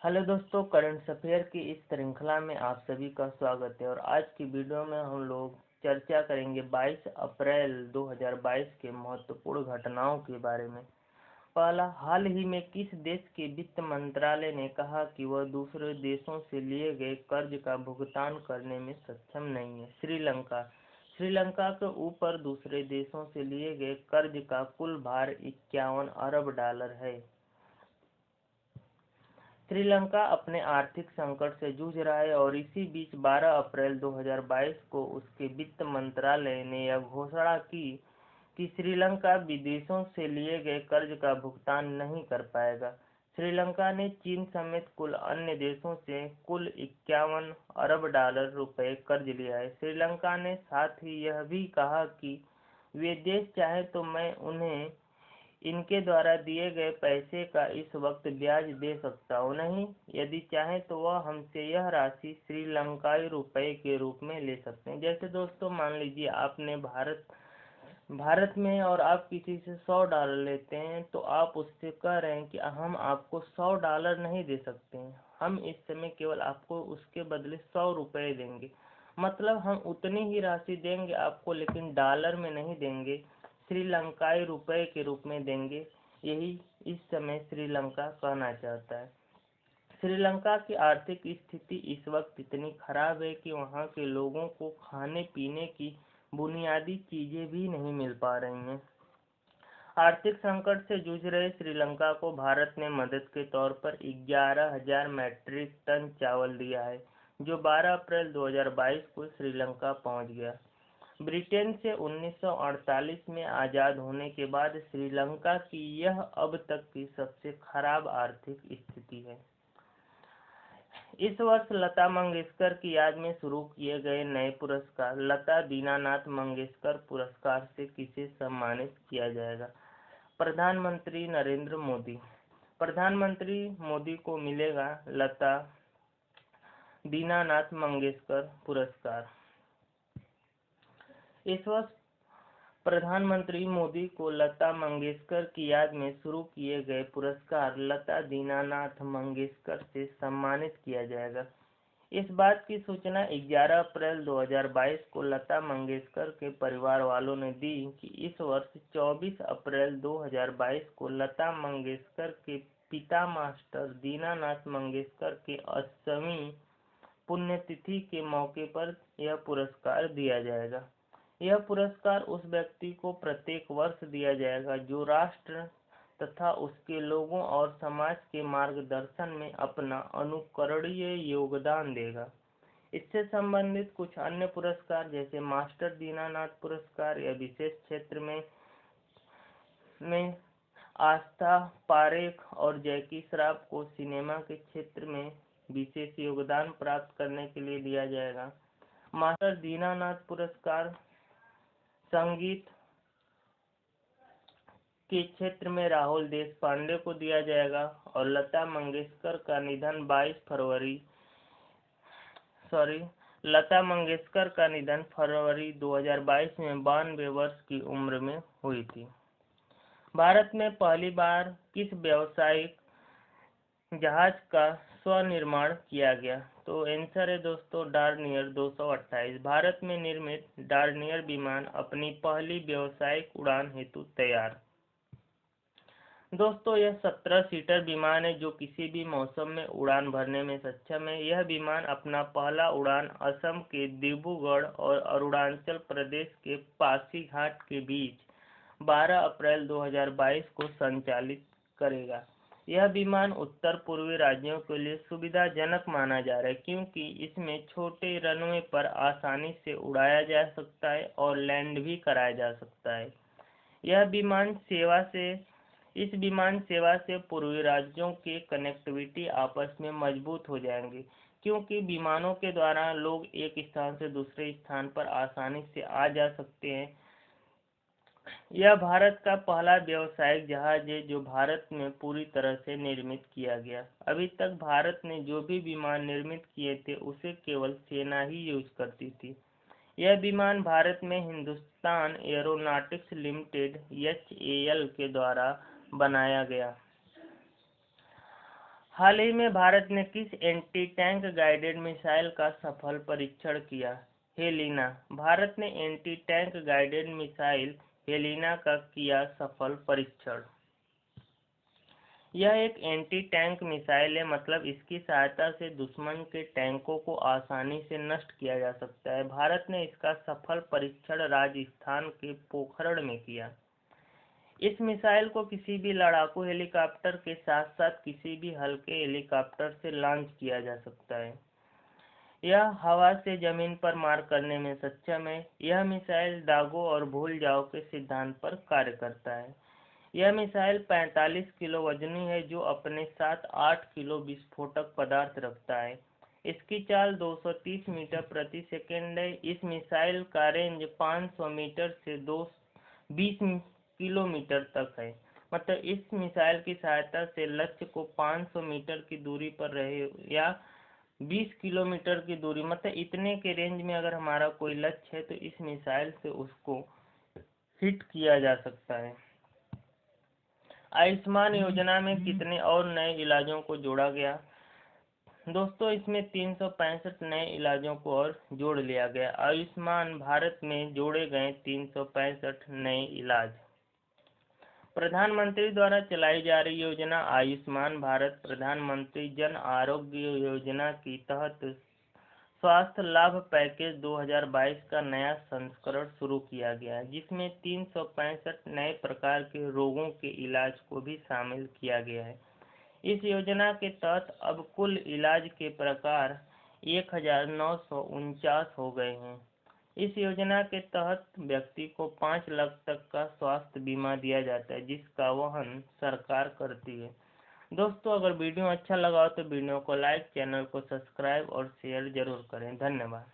Hello दोस्तों, current affair की इस श्रृंखला में आप सभी का स्वागत है। और आज की वीडियो में हम लोग चर्चा करेंगे 22 अप्रैल 2022 के महत्वपूर्ण घटनाओं के बारे में। पहला, हाल ही में किस देश के वित्त मंत्रालय ने कहा कि वह दूसरे देशों से लिए गए कर्ज का भुगतान करने में सक्षम नहीं है? श्रीलंका। श्रीलंका के ऊपर दूसरे देशों से लिए गए कर्ज का कुल भार 51 अरब डॉलर है। श्रीलंका अपने आर्थिक संकट से जूझ रहा है और इसी बीच 12 अप्रैल 2022 को उसके वित्त मंत्रालय ने यह घोषणा की कि श्रीलंका विदेशों से लिए गए कर्ज का भुगतान नहीं कर पाएगा। श्रीलंका ने चीन समेत कुल अन्य देशों से कुल 51 अरब डॉलर रुपए कर्ज लिया है। श्रीलंका ने साथ ही यह भी कहा कि वे देश चाहे तो मैं उन्हें इनके द्वारा दिए गए पैसे का इस वक्त ब्याज दे सकता हूँ, नहीं यदि चाहे तो वह हमसे यह राशि श्रीलंकाई रुपए के रूप में ले सकते हैं। जैसे दोस्तों, मान लीजिए आपने भारत में और आप किसी से $100 लेते हैं, तो आप उससे कह रहे हैं कि हम आपको $100 नहीं दे सकते हैं, हम इस समय केवल आपको उसके बदले 100 रुपए देंगे। मतलब हम उतनी ही राशि देंगे आपको, लेकिन डॉलर में नहीं देंगे, श्रीलंकाई रुपए के रूप में देंगे। यही इस समय श्रीलंका कहना चाहता है। श्रीलंका की आर्थिक स्थिति इस वक्त इतनी खराब है कि वहां के लोगों को खाने पीने की बुनियादी चीजें भी नहीं मिल पा रही हैं। आर्थिक संकट से जूझ रहे श्रीलंका को भारत ने मदद के तौर पर 11,000 मैट्रिक टन चावल दिया है, जो 12 अप्रैल 2022 को श्रीलंका पहुंच गया। ब्रिटेन से 1948 में आज़ाद होने के बाद श्रीलंका की यह अब तक की सबसे खराब आर्थिक स्थिति है। इस वर्ष लता मंगेशकर की याद में शुरू किए गए नए पुरस्कार लता दीनानाथ मंगेशकर पुरस्कार से किसे सम्मानित किया जाएगा? प्रधानमंत्री नरेंद्र मोदी। प्रधानमंत्री मोदी को मिलेगा लता दीनानाथ मंगेशकर पुरस्कार। इस वर्ष प्रधानमंत्री मोदी को लता मंगेशकर की याद में शुरू किए गए पुरस्कार लता दीनानाथ मंगेशकर से सम्मानित किया जाएगा। इस बात की सूचना 11 अप्रैल 2022 को लता मंगेशकर के परिवार वालों ने दी कि इस वर्ष 24 अप्रैल 2022 को लता मंगेशकर के पिता मास्टर दीनानाथ मंगेशकर के 80वीं पुण्यतिथि के मौके पर यह पुरस्कार दिया जाएगा। यह पुरस्कार उस व्यक्ति को प्रत्येक वर्ष दिया जाएगा जो राष्ट्र तथा उसके लोगों और समाज के मार्गदर्शन में अपना अनुकरणीय योगदान देगा। इससे संबंधित कुछ अन्य पुरस्कार जैसे मास्टर दीनानाथ पुरस्कार या विशेष क्षेत्र में आस्था पारेख और जैकी श्रॉफ को सिनेमा के क्षेत्र में विशेष योगदान प्राप्त करने के लिए दिया जाएगा। मास्टर दीनानाथ पुरस्कार संगीत के क्षेत्र में राहुल देशपांडे को दिया जाएगा। और लता मंगेशकर का निधन 2022 में 92 वर्ष की उम्र में हुई थी। भारत में पहली बार किस व्यावसायिक जहाज का स्वनिर्माण किया गया? तो आंसर है दोस्तों डॉर्नियर 228। भारत में निर्मित डॉर्नियर विमान अपनी पहली व्यावसायिक उड़ान हेतु तैयार। दोस्तों, यह 17 सीटर विमान है जो किसी भी मौसम में उड़ान भरने में सक्षम है। यह विमान अपना पहला उड़ान असम के डिब्रूगढ़ और अरुणाचल प्रदेश के पासीघाट के बीच 12 अप्रैल 2022 को संचालित करेगा। यह विमान उत्तर पूर्वी राज्यों के लिए सुविधाजनक माना जा रहा है क्योंकि इसमें छोटे रनवे पर आसानी से उड़ाया जा सकता है और लैंड भी कराया जा सकता है। इस विमान सेवा से पूर्वी राज्यों के कनेक्टिविटी आपस में मजबूत हो जाएंगे क्योंकि विमानों के द्वारा लोग एक स्थान से दूसरे स्थान पर आसानी से आ जा सकते हैं। यह भारत का पहला व्यावसायिक जहाज है जो भारत में पूरी तरह से निर्मित किया गया। अभी तक भारत ने जो भी विमान निर्मित किए थे उसे केवल सेना ही यूज करती थी। यह विमान भारत में हिंदुस्तान एरोनॉटिक्स लिमिटेड HAL के द्वारा बनाया गया। हाल ही में भारत ने किस एंटी टैंक गाइडेड मिसाइल का सफल परीक्षण किया? हेलिना। भारत ने anti tank guided missile Helina का किया सफल परीक्षण। यह एक एंटी टैंक मिसाइल है, मतलब इसकी सहायता से दुश्मन के टैंकों को आसानी से नष्ट किया जा सकता है। भारत ने इसका सफल परीक्षण राजस्थान के पोखरण में किया। इस मिसाइल को किसी भी लड़ाकू हेलीकॉप्टर के साथ साथ किसी भी हल्के हेलीकॉप्टर से लॉन्च किया जा सकता है। यह हवा से जमीन पर मार करने में सक्षम है। यह मिसाइल दागो और भूल जाओ के सिद्धांत पर कार्य करता है। यह मिसाइल 45 किलो वजनी है, जो अपने साथ 8 किलो विस्फोटक पदार्थ रखता है। इसकी चाल 230 मीटर प्रति सेकंड है। इस मिसाइल का रेंज 500 मीटर से 20 किलोमीटर तक है। मतलब इस मिसाइल की सहायता से लक्ष्य को 500 मीटर की दूरी पर रहे या 20 किलोमीटर की दूरी, मतलब इतने के रेंज में अगर हमारा कोई लक्ष्य है तो इस मिसाइल से उसको हिट किया जा सकता है। आयुष्मान योजना में कितने और नए इलाजों को जोड़ा गया? दोस्तों, इसमें 365 नए इलाजों को और जोड़ लिया गया। आयुष्मान भारत में जोड़े गए 365 नए इलाज। प्रधानमंत्री द्वारा चलाई जा रही योजना आयुष्मान भारत प्रधानमंत्री जन आरोग्य योजना के तहत स्वास्थ्य लाभ पैकेज 2022 का नया संस्करण शुरू किया गया है, जिसमें 365 नए प्रकार के रोगों के इलाज को भी शामिल किया गया है। इस योजना के तहत अब कुल इलाज के प्रकार 1949 हो गए हैं। इस योजना के तहत व्यक्ति को 5 लाख तक का स्वास्थ्य बीमा दिया जाता है, जिसका वहन सरकार करती है। दोस्तों, अगर वीडियो अच्छा लगा हो तो वीडियो को लाइक, चैनल को सब्सक्राइब और शेयर जरूर करें। धन्यवाद।